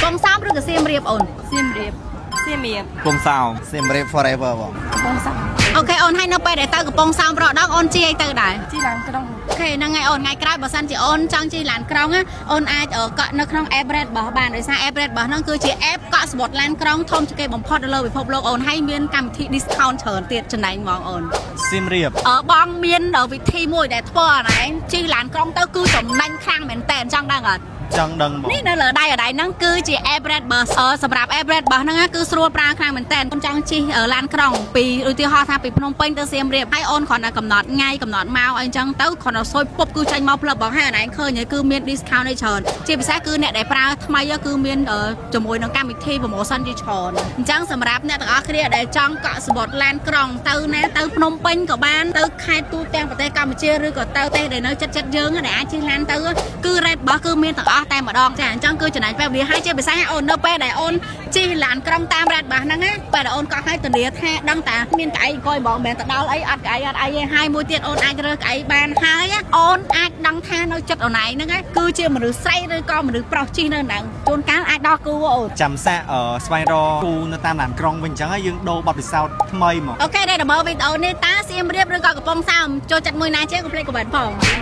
Pong Sam ឬក៏សៀមរាបអូន សៀមរាប ពងសោសៀមរាប forever បង កំពង់សាម អូខេអូនហើយនៅពេលដែលទៅកំពង់សោមរកដល់អូនជិះអីទៅដែរ ជីឡានក្រុង អូខេហ្នឹងហើយអូនថ្ងៃក្រោយបើសិនជាអូនចង់ជិះឡានក្រុងអូនអាចកក់នៅក្នុង app Red របស់បានដោយសារ app Red របស់ហ្នឹងគឺជា app កក់សំបុត្រឡានក្រុងធំជាងគេបំផុតនៅលើពិភពលោកអូនហើយមានកម្មវិធី discount ច្រើនទៀតចំណែកហ្មងអូន សៀមរាប បងមានវិធីមួយដែលធ្វើអនឯងជិះឡានក្រុងទៅគឺចំណេញខ្លាំងមែនតើចង់ដឹងអត់ ចង់ដឹងបង នេះនៅលើដៃអដៃហ្នឹងគឺជា app Red Bus សម្រាប់ app Red Bus ហ្នឹងគឺស្រួលប្រើខ្លាំងមែនតើខ្ញុំចង់ជិះឡានក្រុងពីឧទាហរណ៍ថាពីភ្នំពេញទៅសៀមរាបហើយអូនគ្រាន់តែកំណត់ថ្ងៃកំណត់ម៉ោងអីចឹងទៅគ្រាន់តែសុយពុបគឺចេញមកផ្លឹបបងហើយអនឯងឃើញហើយគឺមាន discount ឯច្រើនជាពិសេសគឺអ្នកដែលប្រើថ្មីគឺមានជាមួយនឹងកម្មវិធី promotion ជាច្រើនអញ្ចឹងសម្រាប់អ្នកទាំងអស់គ្នាដែលចង់កក់សំបុត្រឡានក្រុងទៅណាទៅភ្នំពេញក៏បានទៅខេត្តទូទាំងប្រទេសកម្ពុជាឬក៏ទៅទេសដែលនៅជិតៗយើងដែលអាចជិះឡានទៅគឺ Red Bus គឺមានទាំងអស់តែម្ដងចាអញ្ចឹងគឺចំណាយពេលវេលាហើយជាពិសេសអូននៅពេលដែលអូនជិះឡានក្រុងតាម Red Bus ហ្នឹងណាពេលដែលអូនកក់ឲ្យធានាថាដឹងតាមានកៅអីអង្គុយហ្មងមិនមែនទៅដល់អីអត់កៅអីអត់អីទេហើយមួយទៀតអូនអាចរើសកៅអីបានហើយអូនអាចដឹងថានៅចិត្តអូនឯងហ្នឹងគឺជាមនុស្សស្រីឬក៏មនុស្សប្រុសជិះនៅហ្នឹងជួនកាលអាចដល់គូអូន ចាំសាកស្វែងរកគូនៅតាមឡានក្រុងវិញអញ្ចឹងហើយយើងដូរបទពិសោធន៍ថ្មីមក អូខេដែលមើលវីដេអូនេះតើសៀមរាបឬក៏កំពង់សោមចូលចិត្តមួយណាជាងកុំភ្លេចកុំបែនផង